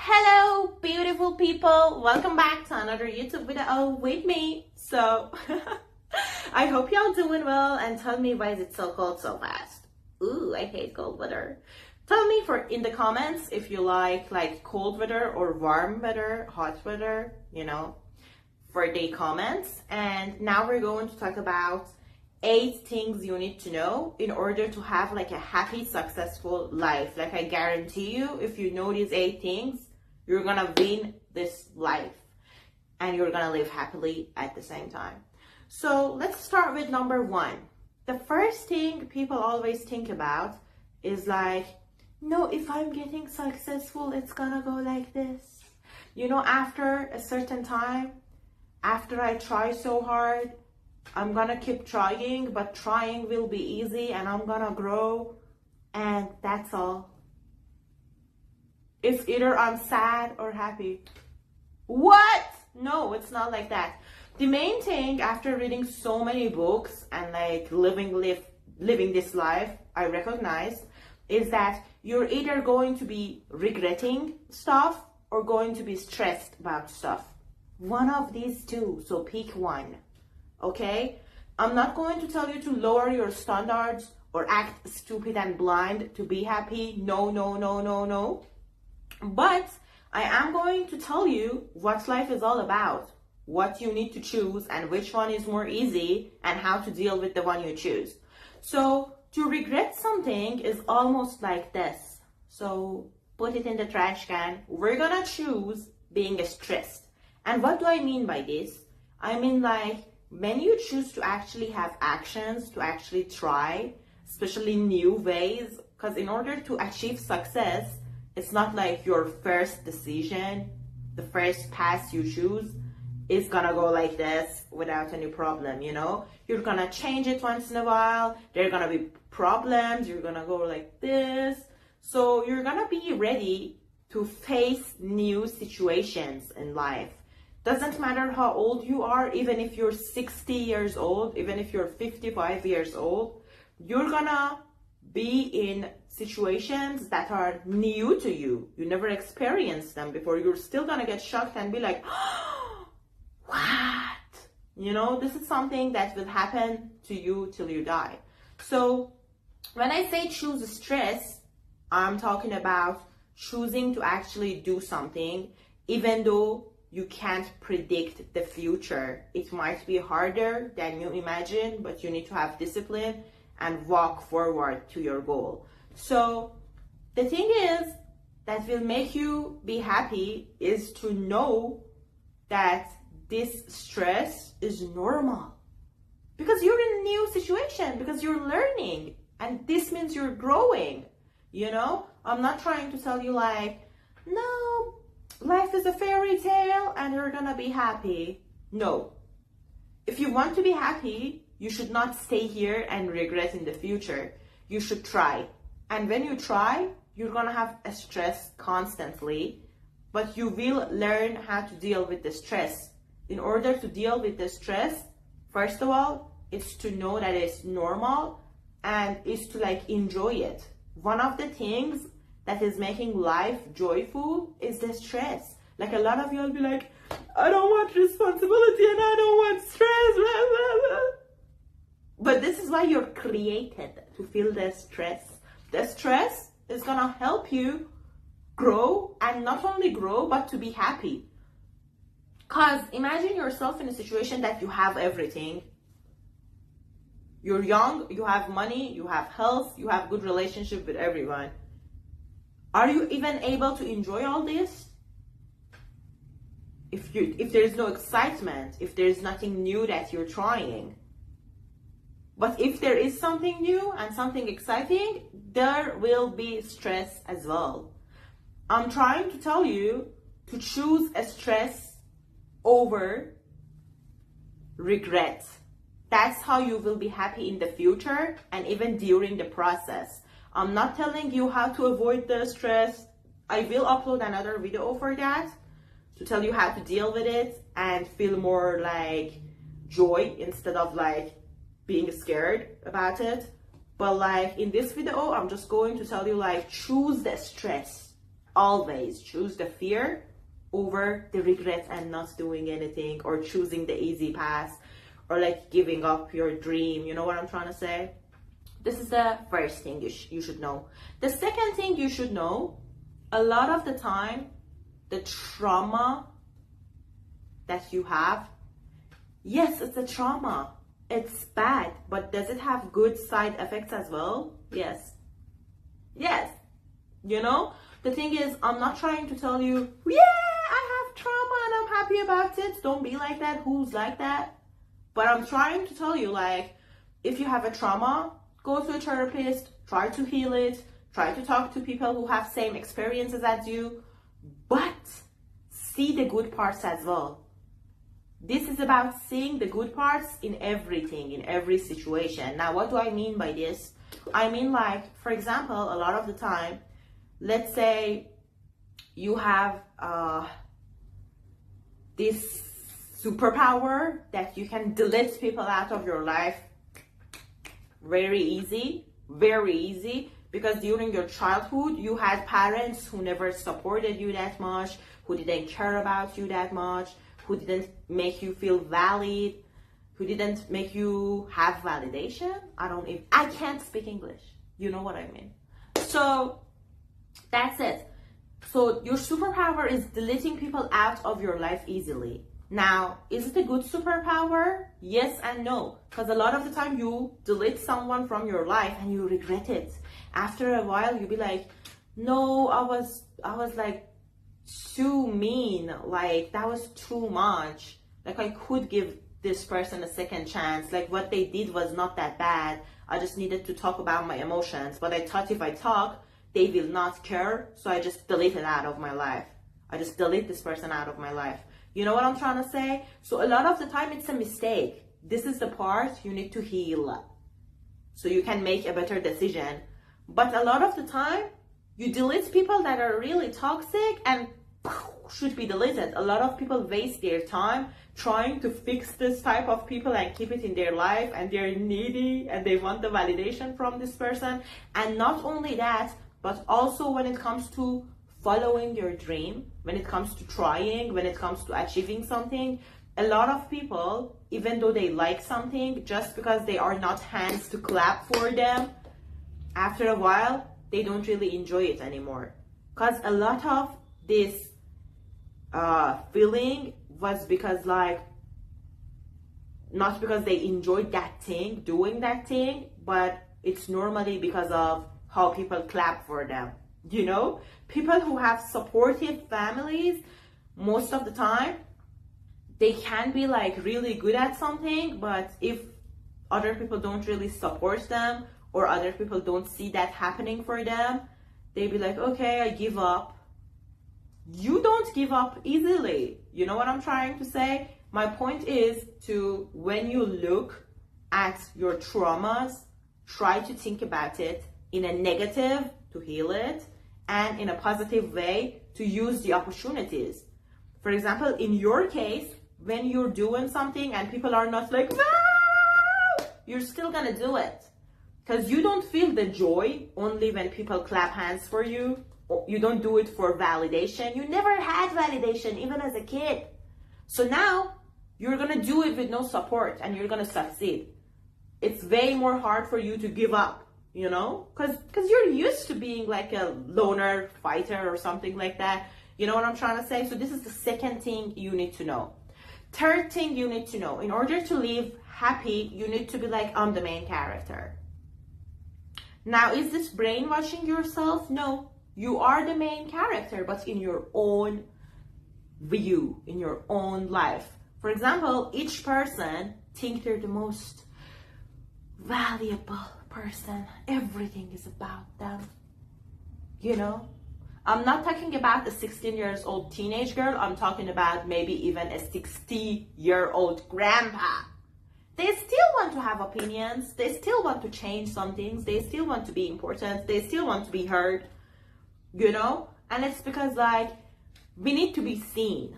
Hello, beautiful people. Welcome back to another YouTube video with me. So, I hope y'all doing well and tell me why is it so cold so fast. Ooh, I hate cold weather. Tell me in the comments if you like cold weather or warm weather, hot weather, for the comments. And now we're going to talk about 8 things you need to know in order to have like a happy, successful life. Like I guarantee you, if you know these 8 things, you're gonna win this life and you're gonna live happily at the same time. So let's start with number 1. The first thing people always think about is like, no, if I'm getting successful, it's gonna go like this. After a certain time, after I try so hard, I'm gonna keep trying, but trying will be easy and I'm gonna grow, and that's all. It's either I'm sad or happy. What? No, it's not like that. The main thing after reading so many books and like living this life, I recognize is that you're either going to be regretting stuff or going to be stressed about stuff. One of these two, so pick one. Okay? I'm not going to tell you to lower your standards or act stupid and blind to be happy. No, no, no, no, no. But I am going to tell you what life is all about, what you need to choose and which one is more easy and how to deal with the one you choose. So to regret something is almost like this. So put it in the trash can. We're gonna choose being stressed. And what do I mean by this? I mean like when you choose to actually have actions, to actually try, especially new ways, because in order to achieve success, it's not like your first decision, the first path you choose is gonna go like this without any problem, You're gonna change it once in a while, there are gonna be problems, you're gonna go like this. So you're gonna be ready to face new situations in life. Doesn't matter how old you are, even if you're 60 years old, even if you're 55 years old, you're gonna be in situations that are new to you. You never experienced them before. You're still gonna get shocked and be like, oh, what? This is something that will happen to you till you die. So when I say choose stress, I'm talking about choosing to actually do something, even though you can't predict the future. It might be harder than you imagine, but you need to have discipline and walk forward to your goal. So the thing is that will make you be happy is to know that this stress is normal. Because you're in a new situation, because you're learning, and this means you're growing, I'm not trying to tell you like, no, life is a fairy tale and you're gonna be happy. No. If you want to be happy, you should not stay here and regret in the future. You should try. And when you try, you're gonna have a stress constantly, but you will learn how to deal with the stress. In order to deal with the stress, first of all, it's to know that it's normal and it's to enjoy it. One of the things that is making life joyful is the stress. Like a lot of you will be like, I don't want responsibility and I don't want stress, blah, blah, blah. But this is why you're created, to feel the stress. The stress is gonna help you grow, and not only grow, but to be happy. Cause imagine yourself in a situation that you have everything. You're young, you have money, you have health, you have good relationship with everyone. Are you even able to enjoy all this? If there's no excitement, if there's nothing new that you're trying. But if there is something new and something exciting, there will be stress as well. I'm trying to tell you to choose a stress over regret. That's how you will be happy in the future and even during the process. I'm not telling you how to avoid the stress. I will upload another video for that to tell you how to deal with it and feel more like joy instead of being scared about it. But in this video, I'm just going to tell you choose the stress. always choose the fear over the regret and not doing anything, or choosing the easy path, or like giving up your dream. You know what I'm trying to say? This is the first thing you should know. The second thing you should know, a lot of the time, the trauma that you have, yes, it's a trauma. It's bad, but does it have good side effects as well? Yes. Yes. You know, the thing is, I'm not trying to tell you, yeah, I have trauma and I'm happy about it. Don't be like that. Who's like that? But I'm trying to tell you, like, if you have a trauma, go to a therapist, try to heal it, try to talk to people who have same experiences as you, but see the good parts as well. This is about seeing the good parts in everything, in every situation. Now, what do I mean by this? I mean, like, for example, a lot of the time, let's say you have this superpower that you can delete people out of your life very easy, because during your childhood, you had parents who never supported you that much, who didn't care about you that much, who didn't make you feel valid, who didn't make you have validation. I can't speak English. You know what I mean? So that's it. So your superpower is deleting people out of your life easily. Now, is it a good superpower? Yes and no. Because a lot of the time you delete someone from your life and you regret it. After a while, you'll be like, no, I was like too mean. Like, that was too much. Like, I could give this person a second chance. Like, what they did was not that bad. I just needed to talk about my emotions. But I thought if I talk, they will not care. So I just delete it out of my life. I just delete this person out of my life. You know what I'm trying to say? So a lot of the time it's a mistake. This is the part you need to heal so you can make a better decision. But a lot of the time you delete people that are really toxic and should be deleted. A lot of people waste their time trying to fix this type of people and keep it in their life, and they're needy and they want the validation from this person. And not only that, but also when it comes to following your dream, when it comes to trying, when it comes to achieving something, a lot of people, even though they like something, just because they are not hands to clap for them, after a while, they don't really enjoy it anymore. Because a lot of this feeling was because, like, not because they enjoyed that thing, doing that thing, but it's normally because of how people clap for them. You know, people who have supportive families, most of the time, they can be like really good at something, but if other people don't really support them, or other people don't see that happening for them, they be like, okay, I give up. You don't give up easily. You know what I'm trying to say? My point is to, when you look at your traumas, try to think about it in a negative to heal it, and in a positive way to use the opportunities. For example, in your case, when you're doing something and people are not like, wow, you're still gonna do it. Because you don't feel the joy only when people clap hands for you. You don't do it for validation. You never had validation, even as a kid. So now you're gonna do it with no support and you're gonna succeed. It's way more hard for you to give up, you know, because you're used to being like a loner fighter or something like that. You know what I'm trying to say? So this is the second thing you need to know. Third thing you need to know, in order to live happy, you need to be like, I'm the main character. Now, is this brainwashing yourself? No, you are the main character, but in your own view, in your own life. For example, each person think they're the most valuable person. Everything is about them. You know? I'm not talking about a 16-year-old teenage girl. I'm talking about maybe even a 60-year-old grandpa. They still want to have opinions. They still want to change some things. They still want to be important. They still want to be heard. You know? And it's because, like, we need to be seen.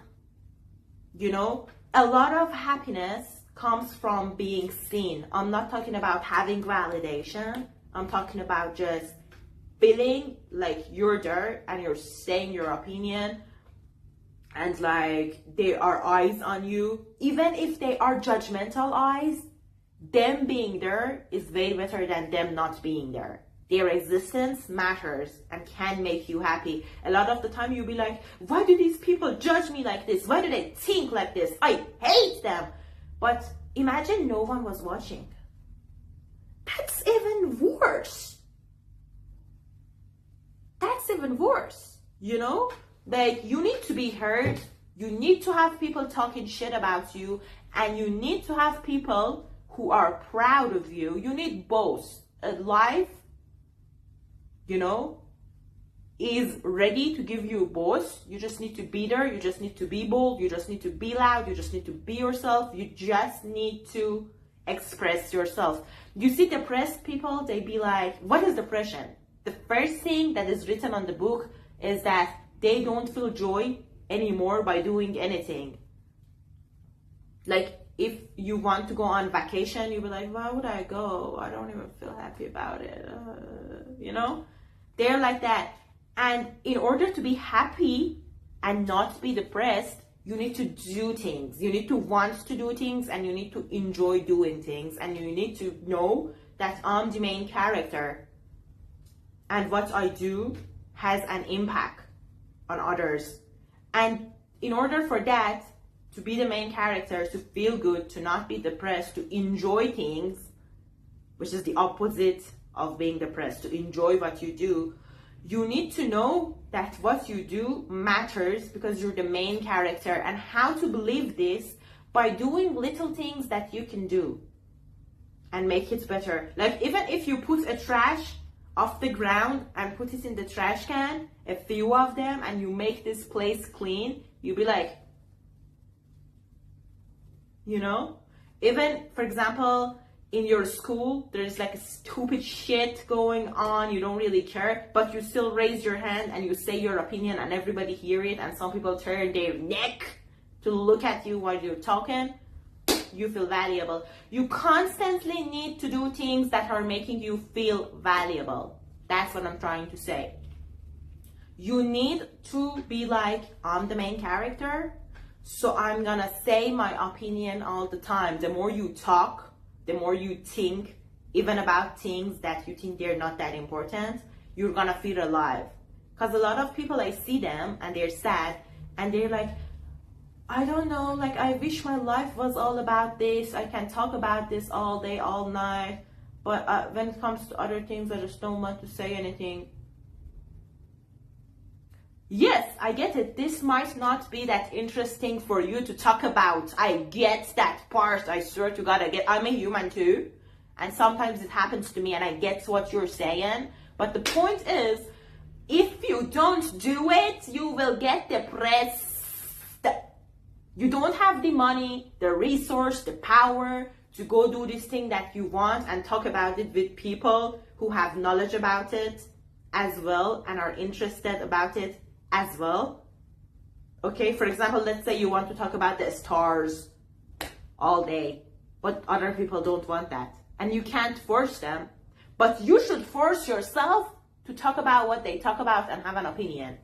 You know? A lot of happiness comes from being seen. I'm not talking about having validation. I'm talking about just feeling like you're there and you're saying your opinion, and like there are eyes on you, even if they are judgmental eyes, them being there is way better than them not being there. Their existence matters and can make you happy. A lot of the time you'll be like, why do these people judge me like this? Why do they think like this? I hate them. But imagine no one was watching. That's even worse. That's even worse, you know? Like, you need to be heard. You need to have people talking shit about you, and you need to have people who are proud of you. You need both. A life, you know, is ready to give you both. You just need to be there. You just need to be bold. You just need to be loud. You just need to be yourself. You just need to express yourself. You see depressed people, they be like, what is depression? The first thing that is written on the book is that they don't feel joy anymore by doing anything. Like, if you want to go on vacation, you'll be like, why would I go? I don't even feel happy about it. You know? They're like that. And in order to be happy and not be depressed, you need to do things. You need to want to do things, and you need to enjoy doing things. And you need to know that I'm the main character. And what I do has an impact on others. And in order for that to be the main character, to feel good, to not be depressed, to enjoy things, which is the opposite of being depressed, to enjoy what you do, you need to know that what you do matters because you're the main character. And how to believe this? By doing little things that you can do and make it better. Like, even if you put a trash off the ground and put it in the trash can, a few of them, and you make this place clean, you'll be like, you know? Even, for example, in your school, there's like a stupid shit going on, you don't really care, but you still raise your hand and you say your opinion and everybody hear it, and some people turn their neck to look at you while you're talking. You feel valuable. You constantly need to do things that are making you feel valuable. That's what I'm trying to say. You need to be like, I'm the main character, so I'm gonna say my opinion all the time. The more you talk, the more you think, even about things that you think they're not that important, you're gonna feel alive. Because a lot of people, I see them and they're sad and they're like, I don't know, like, I wish my life was all about this. I can talk about this all day, all night. But when it comes to other things, I just don't want to say anything. Yes, I get it. This might not be that interesting for you to talk about. I get that part. I swear to God, I'm a human too. And sometimes it happens to me and I get what you're saying. But the point is, if you don't do it, you will get depressed. You don't have the money, the resource, the power to go do this thing that you want and talk about it with people who have knowledge about it as well and are interested about it as well. Okay, for example, let's say you want to talk about the stars all day, but other people don't want that. And you can't force them, but you should force yourself to talk about what they talk about and have an opinion.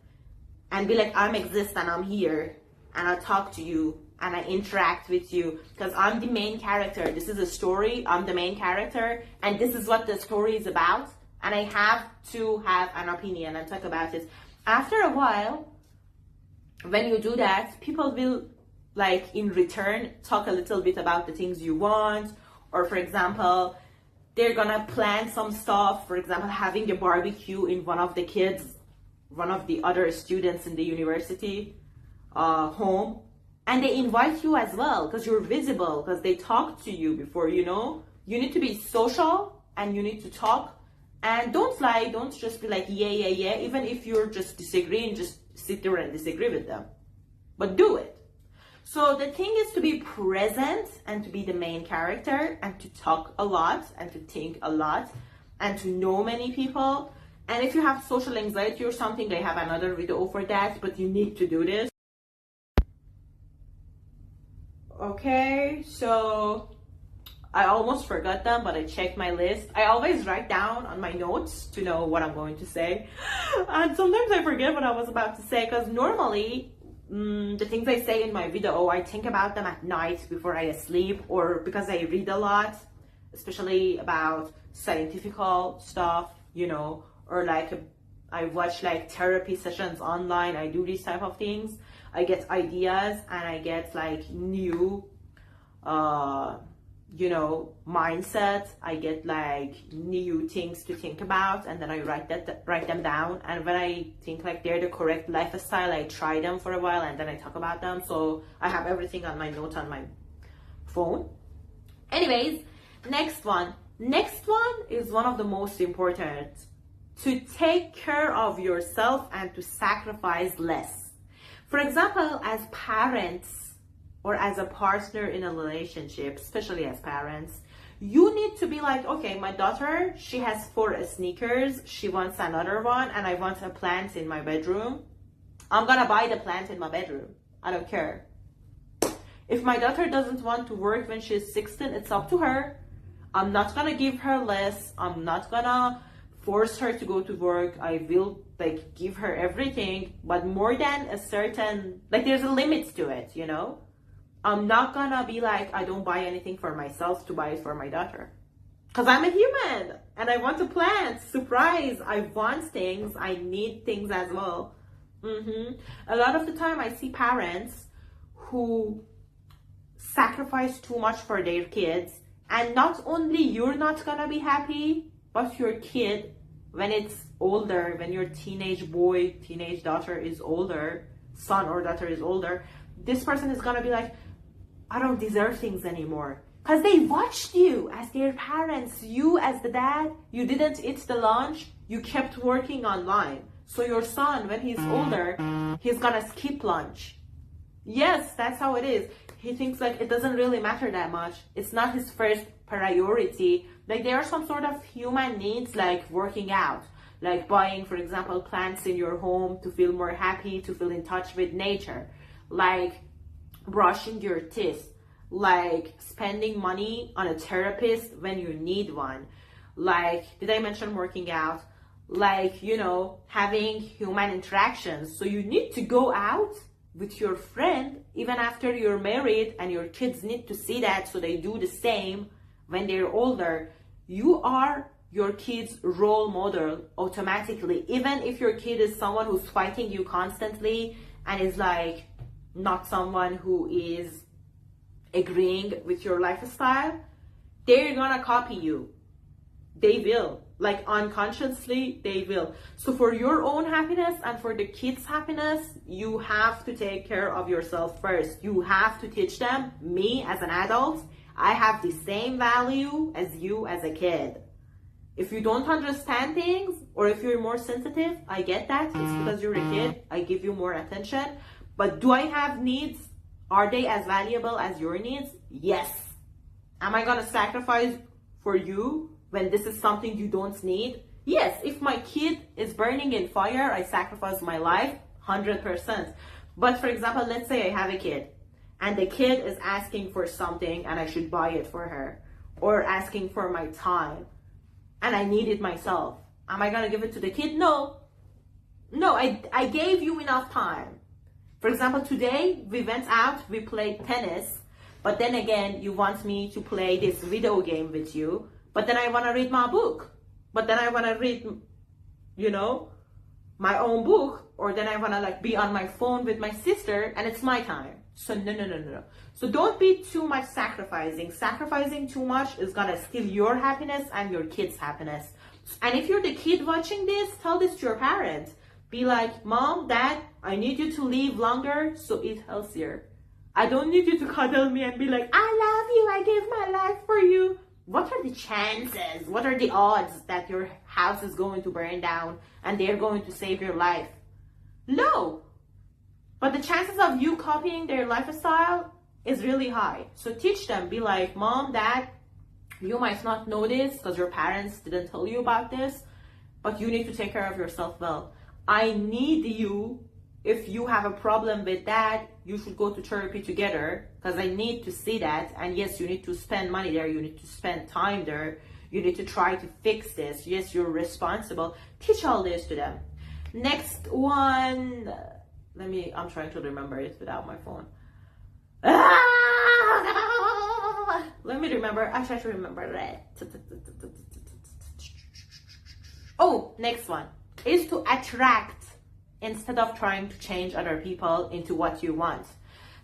And be like, I'm exist and I'm here. And I talk to you and I interact with you because I'm the main character. This is a story. I'm the main character and this is what the story is about. And I have to have an opinion and talk about it. After a while, when you do that, people will, like, in return, talk a little bit about the things you want. Or, for example, they're gonna plan some stuff. For example, having a barbecue in one of the other students in the university home, and they invite you as well because you're visible, because they talked to you before. You know, you need to be social and you need to talk, and don't lie. Don't just be like yeah. Even if you're just disagreeing, just sit there and disagree with them, but do it. So the thing is to be present and to be the main character and to talk a lot and to think a lot and to know many people. And if you have social anxiety or something, I have another video for that, but you need to do this. Okay, so I almost forgot them, but I checked my list. I always write down on my notes to know what I'm going to say. And sometimes I forget what I was about to say, because normally the things I say in my video, I think about them at night before I sleep, or because I read a lot, especially about scientific stuff, you know, or like I watch like therapy sessions online. I do these type of things. I get ideas and I get like new you know, mindset. I get like new things to think about, and then I write them down. And when I think like they're the correct lifestyle, I try them for a while and then I talk about them. So I have everything on my notes on my phone. Anyways, next one is one of the most important: to take care of yourself and to sacrifice less. For example, as parents or as a partner in a relationship, especially as parents, you need to be like, okay, my daughter, she has 4 sneakers, she wants another one, and I want a plant in my bedroom. I'm gonna buy the plant in my bedroom. I don't care. If my daughter doesn't want to work when she's 16, it's up to her. I'm not gonna give her less. I'm not gonna force her to go to work. I will like give her everything, but more than a certain, like there's a limit to it, you know? I'm not gonna be like, I don't buy anything for myself to buy it for my daughter. Because I'm a human and I want to plant. Surprise, I want things, I need things as well. A lot of the time I see parents who sacrifice too much for their kids, and not only you're not gonna be happy, but your kid, when it's older, when your teenage boy, teenage daughter is older, son or daughter is older, this person is gonna be like, I don't deserve things anymore. Because they watched you as their parents. You as the dad, you didn't eat the lunch, you kept working online. So your son, when he's older, he's gonna skip lunch. Yes, that's how it is. He thinks like it doesn't really matter that much. It's not his first priority. Like there are some sort of human needs like working out, like buying, for example, plants in your home to feel more happy, to feel in touch with nature, like brushing your teeth, like spending money on a therapist when you need one, like, did I mention working out? Like, you know, having human interactions. So you need to go out with your friend even after you're married, and your kids need to see that so they do the same when they're older. You are your kid's role model automatically, even if your kid is someone who's fighting you constantly and is like not someone who is agreeing with your lifestyle. They're gonna copy you. They will, like unconsciously they will. So for your own happiness and for the kids' happiness, you have to take care of yourself first. You have to teach them. Me as an adult, I have the same value as you as a kid. If you don't understand things, or if you're more sensitive, I get that. It's because you're a kid. I give you more attention. But do I have needs? Are they as valuable as your needs? Yes. Am I gonna sacrifice for you when this is something you don't need? Yes. If my kid is burning in fire, I sacrifice my life 100%. But for example, let's say I have a kid and the kid is asking for something and I should buy it for her, or asking for my time and I need it myself. Am I gonna give it to the kid? No. No, I gave you enough time. For example, today we went out, we played tennis, but then again, you want me to play this video game with you, but then I want to read my book, but then I want to read, you know, my own book, or then I want to like be on my phone with my sister and it's my time. So no. So don't be too much sacrificing. Sacrificing too much is going to steal your happiness and your kids' happiness. And if you're the kid watching this, tell this to your parents. Be like, Mom, Dad, I need you to live longer, so eat healthier. I don't need you to cuddle me and be like, I love you, I gave my life for you. What are the chances? What are the odds that your house is going to burn down and they're going to save your life? No. But the chances of you copying their lifestyle is really high. So teach them. Be like, Mom, Dad, you might not know this because your parents didn't tell you about this, but you need to take care of yourself well. I need you. If you have a problem with that, you should go to therapy together because I need to see that. And yes, you need to spend money there. You need to spend time there. You need to try to fix this. Yes, you're responsible. Teach all this to them. Next one. I'm trying to remember it without my phone. Let me remember. I try to remember that. Oh, next one is to attract instead of trying to change other people into what you want.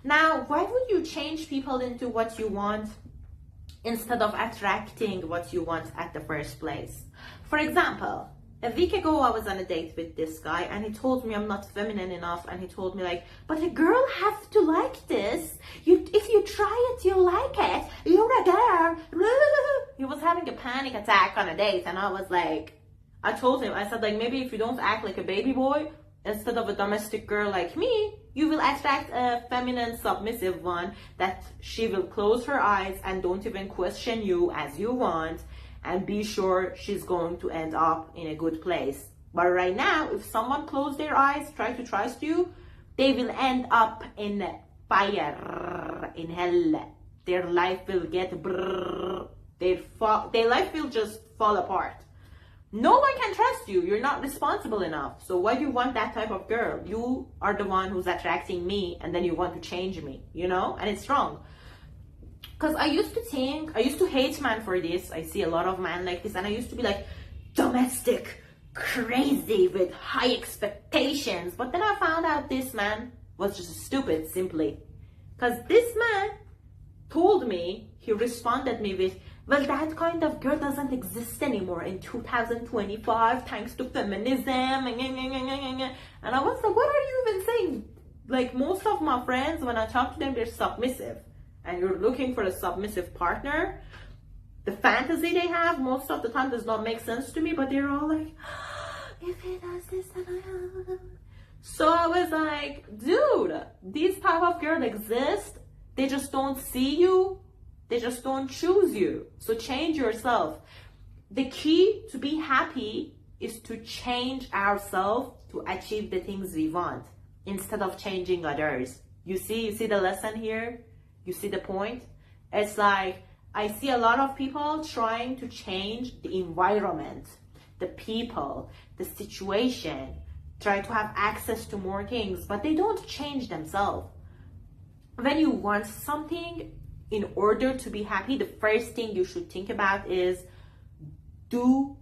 Now, why would you change people into what you want instead of attracting what you want at the first place? For example, a week ago, I was on a date with this guy and he told me I'm not feminine enough, and he told me like, but a girl has to like this. If you try it, you'll like it. You're a girl. He was having a panic attack on a date, and I was like, I told him, I said like, maybe if you don't act like a baby boy, instead of a domestic girl like me, you will attract a feminine, submissive one that she will close her eyes and don't even question you as you want, and be sure she's going to end up in a good place. But right now, if someone close their eyes, try to trust you, they will end up in fire, in hell. Their life will get their life will just fall apart. No one can trust you. You're not responsible enough. So why do you want that type of girl? You are the one who's attracting me, and then you want to change me, you know? And it's wrong. Because I used to hate men for this. I see a lot of men like this, and I used to be like, domestic, crazy, with high expectations. But then I found out this man was just stupid, simply. Because this man told me, he responded me with, well, that kind of girl doesn't exist anymore in 2025 thanks to feminism. And I was like, what are you even saying? Like, most of my friends, when I talk to them, they're submissive. And you're looking for a submissive partner. The fantasy they have most of the time does not make sense to me, but they're all like, if he does this, then I will. So I was like, dude, these type of girls exist. They just don't see you. They just don't choose you. So change yourself. The key to be happy is to change ourselves to achieve the things we want instead of changing others. You see the lesson here? You see the point? It's like, I see a lot of people trying to change the environment, the people, the situation, try to have access to more things, but they don't change themselves. When you want something, in order to be happy, the first thing you should think about is, do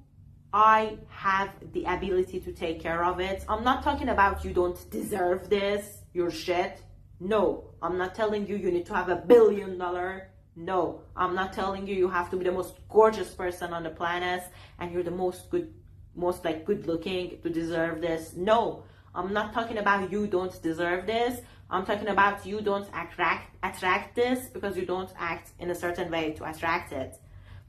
I have the ability to take care of it? I'm not talking about you don't deserve this, you're shit. No, I'm not telling you need to have $1 billion. No, I'm not telling you have to be the most gorgeous person on the planet and you're the most good looking to deserve this. No, I'm not talking about you don't deserve this. I'm talking about you don't attract this because you don't act in a certain way to attract it.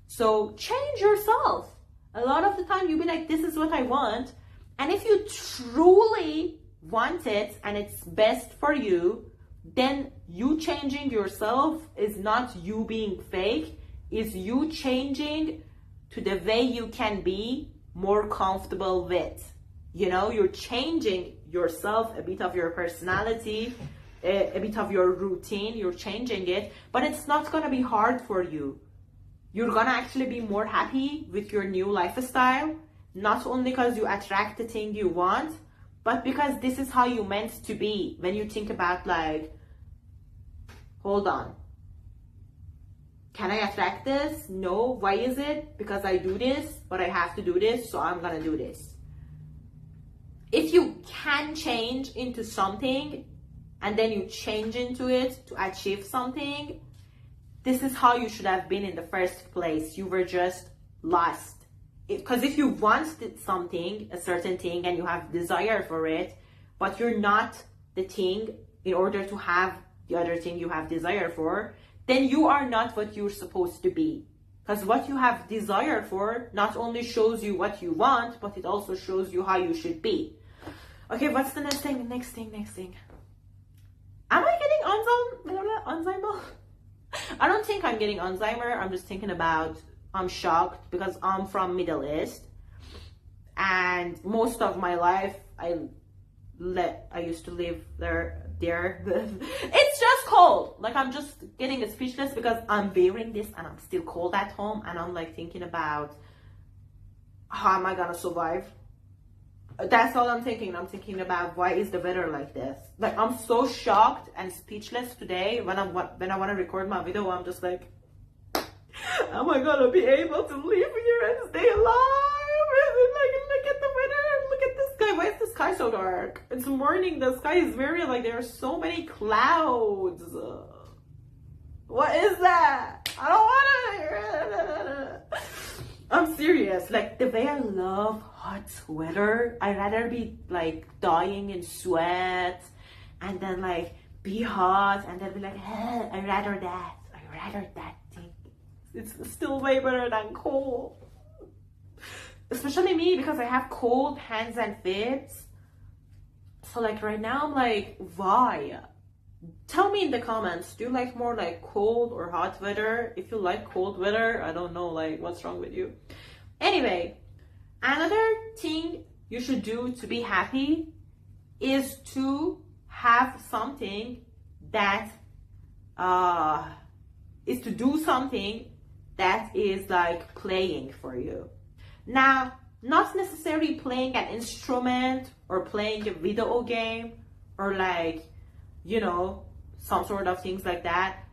So change yourself. A lot of the time you'll be like, this is what I want. And if you truly want it and it's best for you, then you changing yourself is not you being fake, is you changing to the way you can be more comfortable with. You know, you're changing yourself, a bit of your personality, a bit of your routine, you're changing it, but it's not gonna be hard for you. You're gonna actually be more happy with your new lifestyle, not only because you attract the thing you want, but because this is how you meant to be. When you think about like, hold on, can I attract this? No. Why is it? Because I do this, but I have to do this, so I'm gonna do this. If you can change into something and then you change into it to achieve something, this is how you should have been in the first place. You were just lost. Because if you wanted something, a certain thing, and you have desire for it, but you're not the thing in order to have the other thing you have desire for, then you are not what you're supposed to be. Because what you have desire for not only shows you what you want, but it also shows you how you should be. Okay, what's the next thing? Next thing. Am I getting Alzheimer? I don't think I'm getting Alzheimer. I'm just thinking about, I'm shocked because I'm from Middle East. And most of my life, I used to live there. It's just cold. Like, I'm just getting speechless because I'm wearing this and I'm still cold at home, and I'm like thinking about how am I gonna survive. That's all I'm thinking. I'm thinking about why is the weather like this. Like, I'm so shocked and speechless today. When I want to record my video, I'm just like, am I gonna be able to live here and stay alive? Like, look at the weather, look at the sky. Why is the sky so dark? It's morning, the sky is very, like, there are so many clouds. What is that? I don't wanna. I'm serious. Like, the way I love hot weather, I'd rather be like dying in sweat and then like be hot and then be like, hey, I'd rather that thing. It's still way better than cold. Especially me, because I have cold hands and feet. So like right now I'm like, why? Tell me in the comments, do you like more like cold or hot weather? If you like cold weather, I don't know, like, what's wrong with you? Anyway, another thing you should do to be happy is to have something that is to do something that is like playing for you. Now, not necessarily playing an instrument or playing a video game or like, you know, some sort of things like that.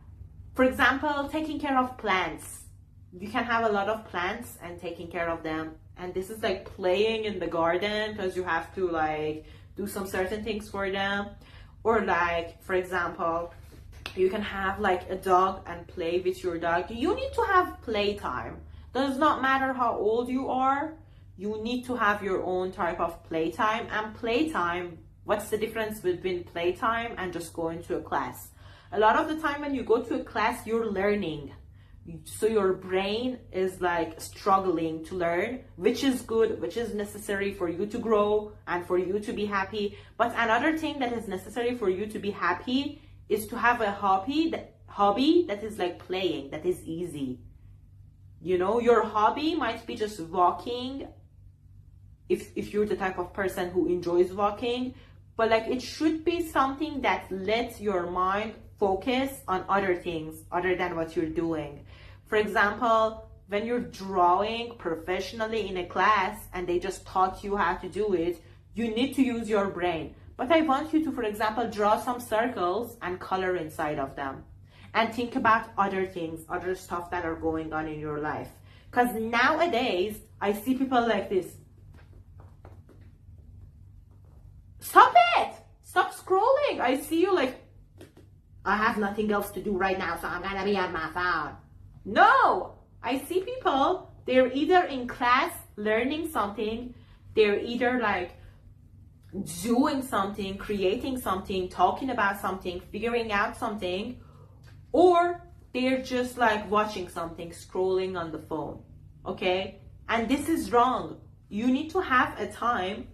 For example, taking care of plants. You can have a lot of plants and taking care of them. And this is like playing in the garden because you have to like do some certain things for them. Or like, for example, you can have like a dog and play with your dog. You need to have playtime. Does not matter how old you are. You need to have your own type of playtime. And playtime, what's the difference between playtime and just going to a class? A lot of the time when you go to a class, you're learning. So your brain is like struggling to learn, which is good, which is necessary for you to grow and for you to be happy. But another thing that is necessary for you to be happy is to have a hobby that is like playing, that is easy. You know, your hobby might be just walking, if you're the type of person who enjoys walking, but like it should be something that lets your mind focus on other things other than what you're doing. For example, when you're drawing professionally in a class and they just taught you how to do it, you need to use your brain. But I want you to, for example, draw some circles and color inside of them. And think about other things, other stuff that are going on in your life. Because nowadays, I see people like this. Stop it! Stop scrolling! I see you like, I have nothing else to do right now, so I'm gonna be on my phone. No! I see people, they're either in class learning something, they're either like doing something, creating something, talking about something, figuring out something, or they're just like watching something, scrolling on the phone, okay? And this is wrong. You need to have a time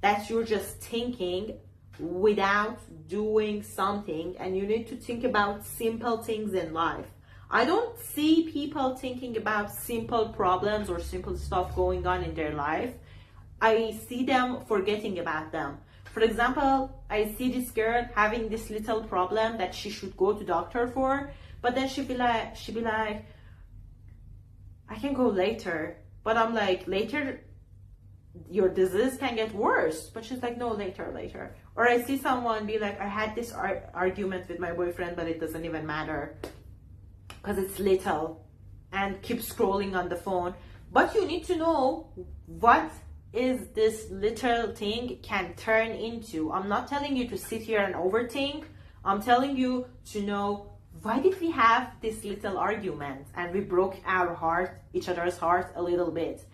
that you're just thinking without doing something, and you need to think about simple things in life. I don't see people thinking about simple problems or simple stuff going on in their life. I see them forgetting about them. For example, I see this girl having this little problem that she should go to doctor for, but then she'd be like, I can go later. But I'm like, later, your disease can get worse. But she's like, no, later. Or I see someone be like, I had this argument with my boyfriend, but it doesn't even matter because it's little, and keep scrolling on the phone. But you need to know what is this little thing can turn into. I'm not telling you to sit here and overthink. I'm telling you to know, why did we have this little argument and we broke each other's heart a little bit?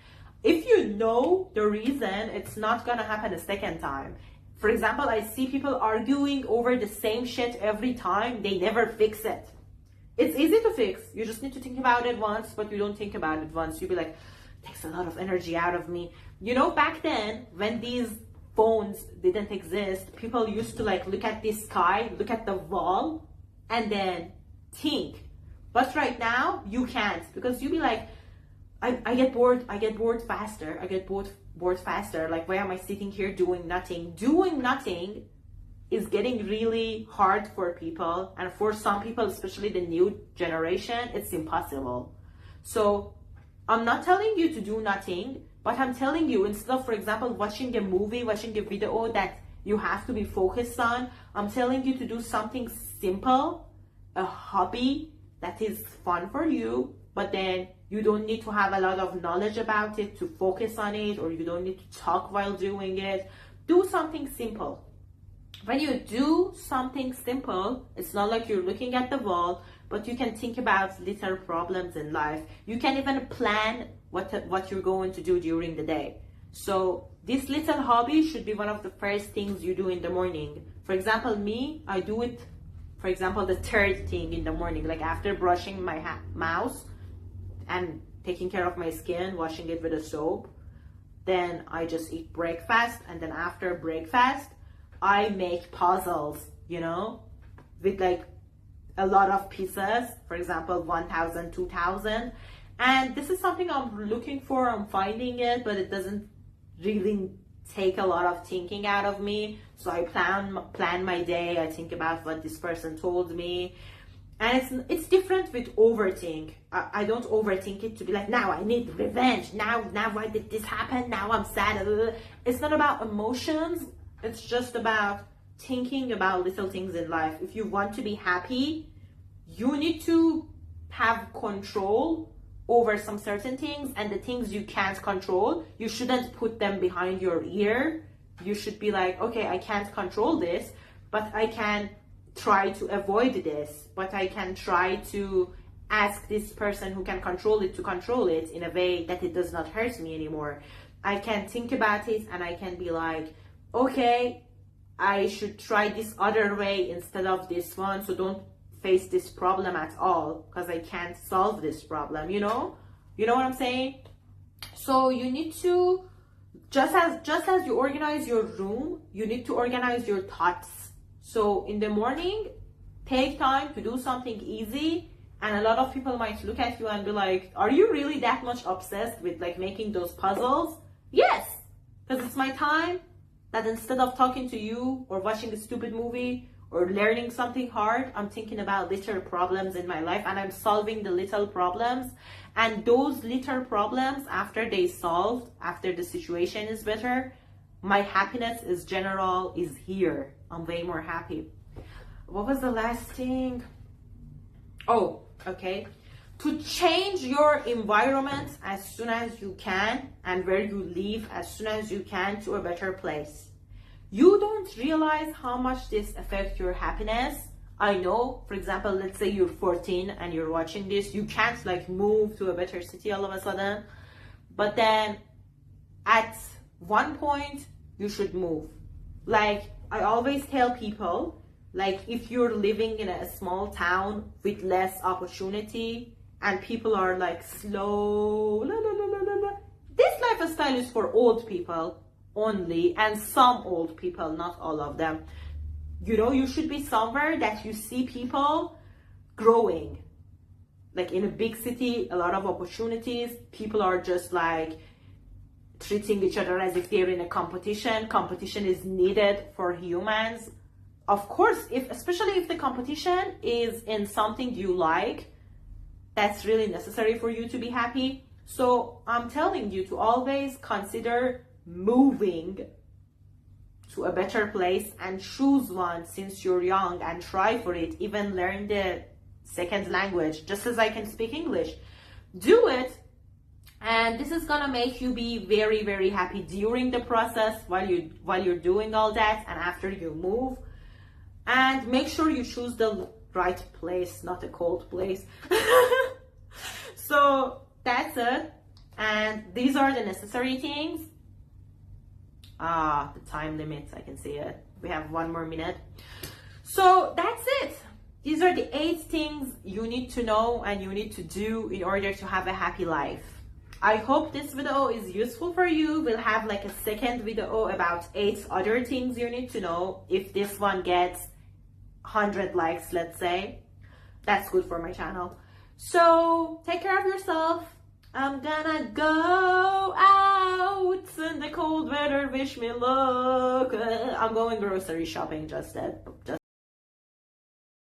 If you know the reason, it's not gonna happen a second time. For example, I see people arguing over the same shit every time. They never fix it. It's easy to fix. You just need to think about it once, but you don't think about it once. You'll be like, takes a lot of energy out of me. You know, back then, when these phones didn't exist, people used to like look at the sky, look at the wall, and then think. But right now, you can't, because you'll be like, I get bored faster. I get bored bored faster. Like, why am I sitting here doing nothing? Doing nothing is getting really hard for people, and for some people, especially the new generation, it's impossible. So I'm not telling you to do nothing, but I'm telling you, instead of, for example, watching a movie, watching a video that you have to be focused on, I'm telling you to do something simple, a hobby that is fun for you, but then you don't need to have a lot of knowledge about it to focus on it, or you don't need to talk while doing it. Do something simple. When you do something simple, it's not like you're looking at the wall, but you can think about little problems in life. You can even plan what you're going to do during the day. So this little hobby should be one of the first things you do in the morning. For example, me, I do it, for example, the third thing in the morning, like after brushing my mouth and taking care of my skin, washing it with a soap. Then I just eat breakfast, and then after breakfast, I make puzzles, you know, with like a lot of pieces, for example, 1,000, 2,000. And this is something I'm looking for, I'm finding it, but it doesn't really take a lot of thinking out of me. So I plan my day, I think about what this person told me. And it's different with overthink. I don't overthink it to be like, now I need revenge, now why did this happen, now I'm sad. It's not about emotions. It's just about thinking about little things in life. If you want to be happy, you need to have control over some certain things, and the things you can't control, you shouldn't put them behind your ear. You should be like, okay, I can't control this, but I can try to avoid this, but I can try to ask this person who can control it to control it in a way that it does not hurt me anymore. I can think about it and I can be like, okay, I should try this other way instead of this one, so don't face this problem at all because I can't solve this problem, you know what I'm saying? So you need to, just as you organize your room, you need to organize your thoughts. So in the morning, take time to do something easy, and a lot of people might look at you and be like, are you really that much obsessed with like making those puzzles? Yes, because it's my time that instead of talking to you or watching a stupid movie or learning something hard, I'm thinking about little problems in my life, and I'm solving the little problems. And those little problems, after they solved, after the situation is better, my happiness is here. I'm way more happy. What was the last thing? Oh, okay. To change your environment as soon as you can, and where you live as soon as you can, to a better place. You don't realize how much this affects your happiness. I know, for example, let's say you're 14 and you're watching this, you can't like move to a better city all of a sudden, but then at one point you should move. Like I always tell people, like if you're living in a small town with less opportunity and people are like slow, this lifestyle is for old people only, and some old people, not all of them. You know, you should be somewhere that you see people growing. Like in a big city, a lot of opportunities, people are just like treating each other as if they're in a competition. Competition is needed for humans. Of course, especially if the competition is in something you like, that's really necessary for you to be happy. So I'm telling you to always consider moving to a better place, and choose one since you're young and try for it. Even learn the second language, just as I can speak English. Do it, and this is gonna make you be very, very happy during the process, while you're doing all that, and after you move. And make sure you choose the right place, not a cold place. So that's it, and these are the necessary things. The time limits, I can see it. We have 1 more minute. So that's it. These are the 8 things you need to know and you need to do in order to have a happy life. I hope this video is useful for you. We'll have like a second video about 8 other things you need to know. If this one gets 100 likes, let's say, that's good for my channel. So take care of yourself, I'm gonna go out in the cold weather, wish me luck. I'm going grocery shopping just